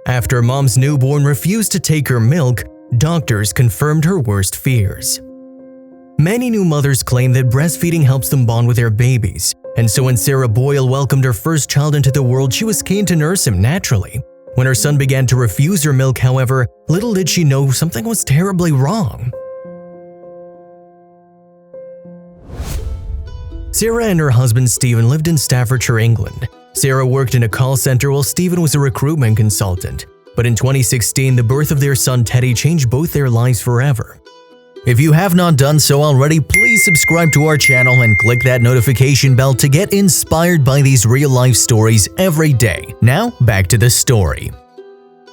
After mom's newborn refused to take her milk, doctors confirmed her worst fears. Many new mothers claim that breastfeeding helps them bond with their babies, and so when Sarah Boyle welcomed her first child into the world, she was keen to nurse him naturally. When her son began to refuse her milk, however, little did she know something was terribly wrong. Sarah and her husband Stephen lived in Staffordshire, England. Sarah worked in a call center while Stephen was a recruitment consultant. But in 2016, the birth of their son Teddy changed both their lives forever. If you have not done so already, please subscribe to our channel and click that notification bell to get inspired by these real-life stories every day. Now, back to the story.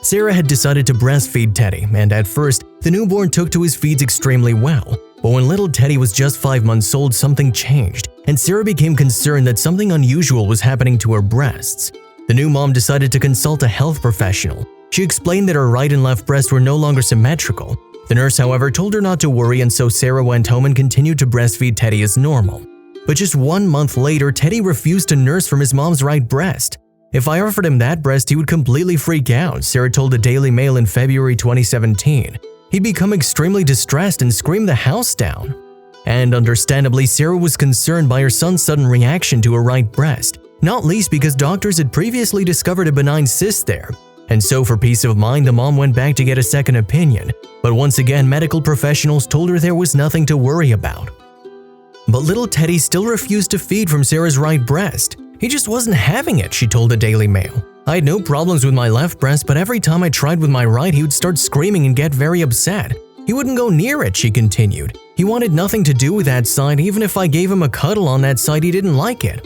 Sarah had decided to breastfeed Teddy, and at first, the newborn took to his feeds extremely well. But when little Teddy was just 5 months old, something changed, and Sarah became concerned that something unusual was happening to her breasts. The new mom decided to consult a health professional. She explained that her right and left breast were no longer symmetrical. The nurse, however, told her not to worry, and so Sarah went home and continued to breastfeed Teddy as normal. But just 1 month later, Teddy refused to nurse from his mom's right breast. If I offered him that breast, he would completely freak out, Sarah told the Daily Mail in February 2017. He'd become extremely distressed and scream the house down. And understandably, Sarah was concerned by her son's sudden reaction to her right breast, not least because doctors had previously discovered a benign cyst there. And so for peace of mind, the mom went back to get a second opinion. But once again, medical professionals told her there was nothing to worry about. But little Teddy still refused to feed from Sarah's right breast. He just wasn't having it, she told the Daily Mail. I had no problems with my left breast, but every time I tried with my right, he would start screaming and get very upset. He wouldn't go near it, she continued. He wanted nothing to do with that side. Even if I gave him a cuddle on that side, he didn't like it.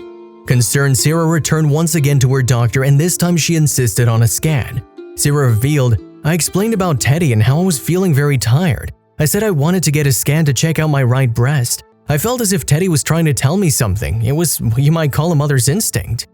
Concerned, Sarah returned once again to her doctor, and this time she insisted on a scan. Sarah revealed, I explained about Teddy and how I was feeling very tired. I said I wanted to get a scan to check out my right breast. I felt as if Teddy was trying to tell me something. It was what you might call a mother's instinct.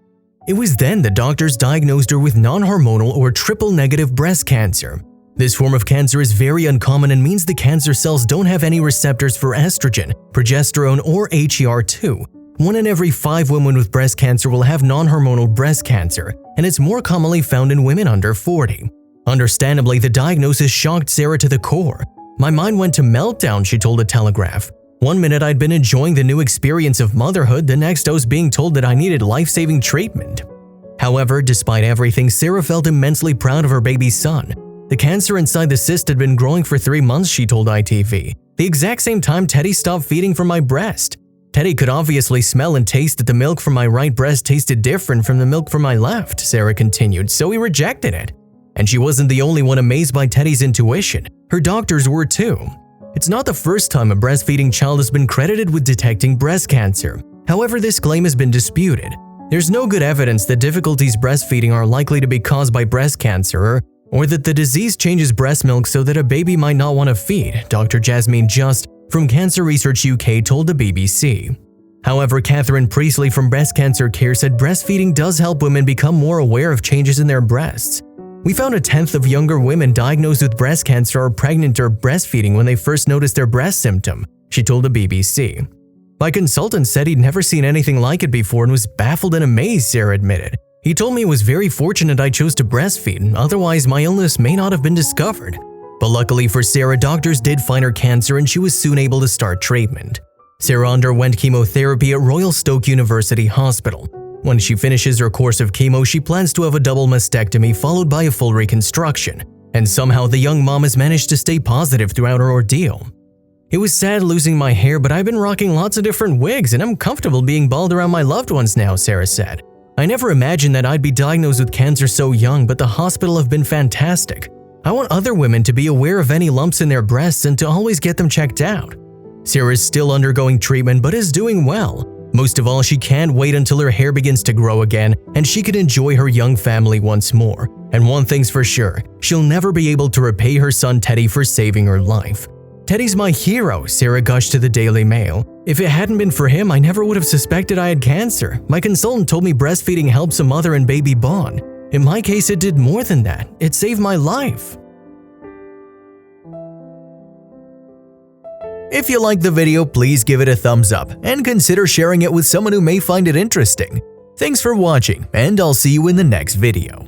It was then the doctors diagnosed her with non-hormonal or triple-negative breast cancer. This form of cancer is very uncommon and means the cancer cells don't have any receptors for estrogen, progesterone, or HER2. 1 in every 5 women with breast cancer will have non-hormonal breast cancer, and it's more commonly found in women under 40. Understandably, the diagnosis shocked Sarah to the core. My mind went to meltdown, she told the Telegraph. 1 minute I'd been enjoying the new experience of motherhood, the next I was being told that I needed life-saving treatment. However, despite everything, Sarah felt immensely proud of her baby son. The cancer inside the cyst had been growing for 3 months, she told ITV. The exact same time Teddy stopped feeding from my breast. Teddy could obviously smell and taste that the milk from my right breast tasted different from the milk from my left, Sarah continued, so he rejected it. And she wasn't the only one amazed by Teddy's intuition. Her doctors were too. It's not the first time a breastfeeding child has been credited with detecting breast cancer. However, this claim has been disputed. There's no good evidence that difficulties breastfeeding are likely to be caused by breast cancer or that the disease changes breast milk so that a baby might not want to feed, Dr. Jasmine Just from Cancer Research UK told the BBC. However, Catherine Priestley from Breast Cancer Care said breastfeeding does help women become more aware of changes in their breasts. We found 1/10 of younger women diagnosed with breast cancer are pregnant or breastfeeding when they first noticed their breast symptom, she told the BBC. My consultant said he'd never seen anything like it before and was baffled and amazed, Sarah admitted. He told me it was very fortunate I chose to breastfeed, otherwise my illness may not have been discovered. But luckily for Sarah, doctors did find her cancer and she was soon able to start treatment. Sarah underwent chemotherapy at Royal Stoke University Hospital. When she finishes her course of chemo, she plans to have a double mastectomy followed by a full reconstruction. And somehow the young mom has managed to stay positive throughout her ordeal. It was sad losing my hair, but I've been rocking lots of different wigs and I'm comfortable being bald around my loved ones now, Sarah said. I never imagined that I'd be diagnosed with cancer so young, but the hospital have been fantastic. I want other women to be aware of any lumps in their breasts and to always get them checked out. Sarah is still undergoing treatment but is doing well. Most of all, she can't wait until her hair begins to grow again and she can enjoy her young family once more. And one thing's for sure, she'll never be able to repay her son Teddy for saving her life. Teddy's my hero, Sarah gushed to the Daily Mail. If it hadn't been for him, I never would have suspected I had cancer. My consultant told me breastfeeding helps a mother and baby bond. In my case, it did more than that. It saved my life. If you liked the video, please give it a thumbs up and consider sharing it with someone who may find it interesting. Thanks for watching, and I'll see you in the next video.